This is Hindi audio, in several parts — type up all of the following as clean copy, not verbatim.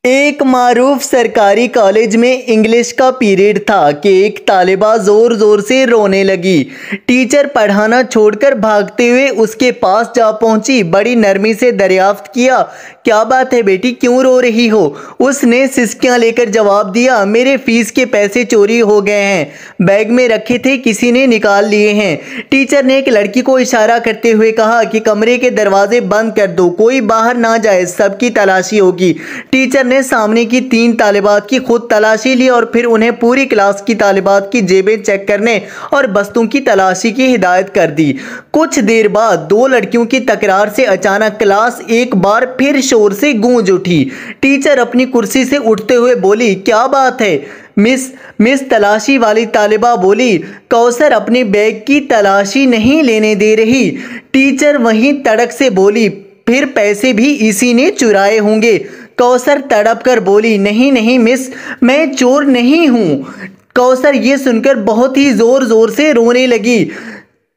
एक मारूफ सरकारी कॉलेज में इंग्लिश का पीरियड था कि एक तालिबा जोर जोर से रोने लगी। टीचर पढ़ाना छोड़कर भागते हुए उसके पास जा पहुंची। बड़ी नरमी से दरियाफ्त किया, क्या बात है बेटी, क्यों रो रही हो? उसने सिसकियां लेकर जवाब दिया, मेरे फीस के पैसे चोरी हो गए हैं, बैग में रखे थे, किसी ने निकाल लिए हैं। टीचर ने एक लड़की को इशारा करते हुए कहा कि कमरे के दरवाजे बंद कर दो, कोई बाहर ना जाए, सबकी तलाशी होगी। टीचर ने सामने की 3 तालिबात की खुद तलाशी ली और फिर उन्हें पूरी क्लास की तालिबात की जेबें चेक करने और बस्तों की तलाशी की हिदायत कर दी। कुछ देर बाद 2 लड़कियों की तकरार से अचानक क्लास एक बार फिर शोर से गूंज उठी। टीचर अपनी कुर्सी से उठते हुए बोली, क्या बात है मिस तलाशी वाली तालिबा बोली, कौसर अपने बैग की तलाशी नहीं लेने दे रही। टीचर वहीं तड़क से बोली, फिर पैसे भी इसी ने चुराए होंगे। कौसर तड़प कर बोली, नहीं नहीं मिस, मैं चोर नहीं हूँ। कौसर ये सुनकर बहुत ही जोर जोर से रोने लगी।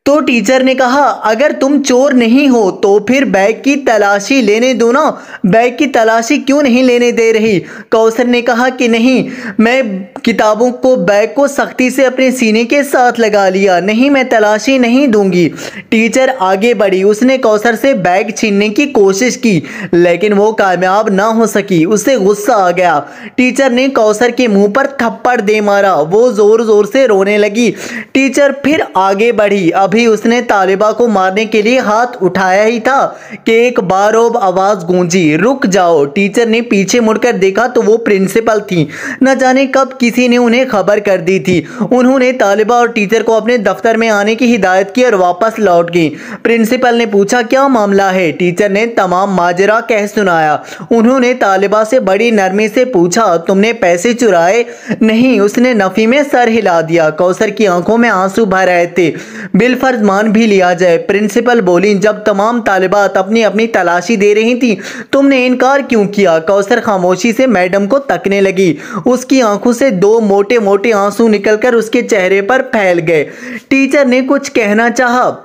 तो टीचर ने कहा, अगर तुम चोर नहीं हो तो फिर बैग की तलाशी लेने दो ना, बैग की तलाशी क्यों नहीं लेने दे रही? कौसर ने कहा कि नहीं, मैं किताबों को बैग को सख्ती से अपने सीने के साथ लगा लिया, नहीं मैं तलाशी नहीं दूंगी। टीचर आगे बढ़ी, उसने कौसर से बैग छीनने की कोशिश की लेकिन वो कामयाब ना हो सकी। उसे गुस्सा आ गया। टीचर ने कौसर के मुंह पर थप्पड़ दे मारा, वो जोर जोर से रोने लगी। टीचर फिर आगे बढ़ी। अभी उसने तालिबा को मारने के लिए हाथ उठाया ही था कि एक बारोब आवाज गूंजी, रुक जाओ। टीचर ने पीछे मुड़कर देखा तो वो प्रिंसिपल थी। न जाने कब किसी ने उन्हें खबर कर दी थी। उन्होंने तालिबा और टीचर को अपने दफ्तर में आने की हिदायत की और वापस लौट गई। प्रिंसिपल ने पूछा, क्या मामला है? टीचर ने तमाम माजरा कह सुनाया। उन्होंने तालिबा से बड़ी नरमी से पूछा, तुमने पैसे चुराए? नहीं, उसने नफी में सर हिला दिया। कौसर की आंखों में आंसू भर रहे थे। बिलफर्ज मान भी लिया जाए, प्रिंसिपल बोली, जब तमाम तालिबात अपनी अपनी तलाशी दे रही थी तुमने इनकार क्यों किया? कौसर खामोशी से मैडम को तकने लगी। उसकी आंखों से 2 मोटे मोटे आंसू निकलकर उसके चेहरे पर फैल गए। टीचर ने कुछ कहना चाहा,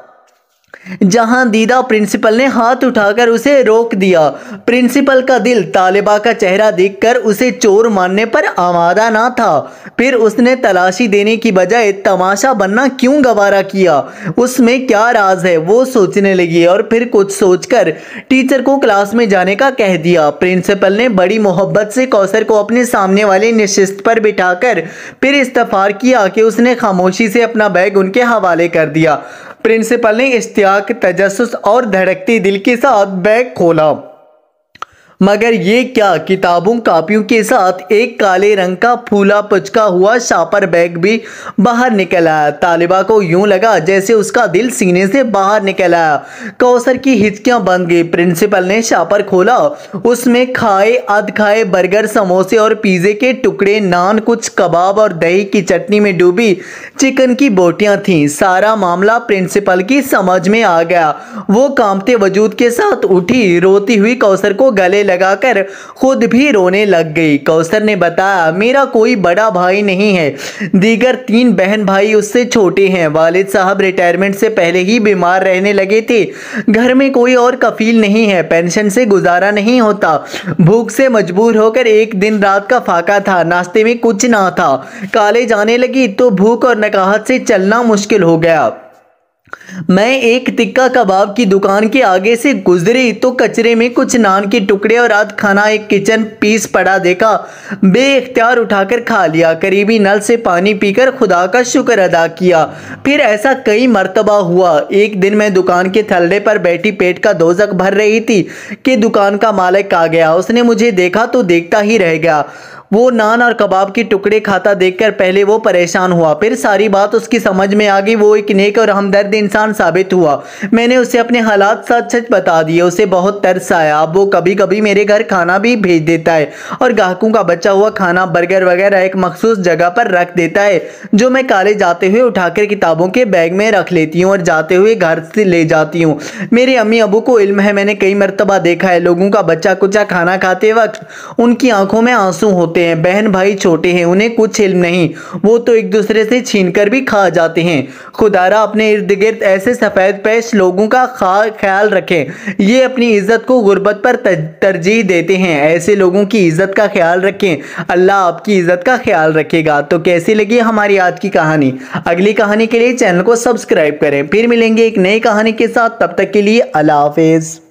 जहां दीदा प्रिंसिपल ने हाथ उठाकर उसे रोक दिया। प्रिंसिपल का दिल तालिबा का चेहरा देखकर उसे चोर मानने पर आमादा ना था। फिर उसने तलाशी देने की बजाय तमाशा बनना क्यों गवारा किया? उसमें क्या राज है? वो सोचने लगी और फिर कुछ सोचकर टीचर को क्लास में जाने का कह दिया। प्रिंसिपल ने बड़ी मोहब्बत से कौसर को अपने सामने वाले नशिस्त पर बिठाकर फिर इस्तफार किया कि उसने खामोशी से अपना बैग उनके हवाले कर दिया। प्रिंसिपल ने इश्तियाक, तजस्सुस और धड़कते दिल के साथ बैग खोला, मगर ये क्या, किताबों कापियों के साथ एक काले रंग का फूला पुचका हुआ शापर बैग भी बाहर निकल आया। तालिबा को यूं लगा जैसे उसका दिल सीने से बाहर निकल आया। कौसर की हिचकियां बंद गई। प्रिंसिपल ने शापर खोला। उसमें खाए अध खाए बर्गर, समोसे और पिज़्ज़े के टुकड़े, नान, कुछ कबाब और दही की चटनी में डूबी चिकन की बोटियां थीं। सारा मामला प्रिंसिपल की समझ में आ गया। वो कांपते वजूद के साथ उठी, रोती हुई कौसर को गले लगाकर खुद भी रोने लग गई। कौसर ने बताया, मेरा कोई बड़ा भाई नहीं है, दीगर 3 बहन भाई उससे छोटे हैं। वालिद साहब रिटायरमेंट से पहले ही बीमार रहने लगे थे। घर में कोई और कफील नहीं है, पेंशन से गुजारा नहीं होता। भूख से मजबूर होकर एक दिन रात का फाका था, नाश्ते में कुछ ना था। कॉलेज आने लगी तो भूख और नकाहत से चलना मुश्किल हो गया। मैं एक तिक्का कबाब की दुकान के आगे से गुजरी तो कचरे में कुछ नान के टुकड़े और आध खाना एक किचन पीस पड़ा देखा। बेइख्तियार उठाकर खा लिया। करीबी नल से पानी पीकर खुदा का शुक्र अदा किया। फिर ऐसा कई मर्तबा हुआ। एक दिन मैं दुकान के थल्ले पर बैठी पेट का दोजक भर रही थी कि दुकान का मालिक आ गया। उसने मुझे देखा तो देखता ही रह गया। वो नान और कबाब के टुकड़े खाता देखकर पहले वो परेशान हुआ, फिर सारी बात उसकी समझ में आ गई। वो एक नेक और हमदर्द इंसान साबित हुआ। मैंने उसे अपने हालात सच सच बता दिए। उसे बहुत तरस आया। अब वो कभी कभी मेरे घर खाना भी भेज देता है और ग्राहकों का बचा हुआ खाना, बर्गर वगैरह एक मखसूस जगह पर रख देता है, जो मैं कॉलेज जाते हुए उठाकर किताबों के बैग में रख लेती हूँ और जाते हुए घर से ले जाती हूँ। मेरे अम्मी अबू को इल्म है, मैंने कई मरतबा देखा है लोगों का बच्चा कुचा खाना खाते वक्त उनकी आंखों में आंसू होते होते हैं, बहन भाई छोटे हैं, उन्हें कुछ इल्म नहीं, वो तो एक दूसरे से छीन कर भी खा जाते हैं। खुदारा अपने इर्द गिर्द ऐसे सफ़ेद पेश लोगों का ख्याल रखें, ये अपनी इज्जत को गुर्बत पर तरजीह देते हैं। ऐसे लोगों की इज्जत का ख्याल रखें, अल्लाह आपकी इज्जत का ख्याल रखेगा। तो कैसी लगी हमारी आज की कहानी? अगली कहानी के लिए चैनल को सब्सक्राइब करें। फिर मिलेंगे एक नई कहानी के साथ, तब तक के लिए अल्लाह हाफिज़।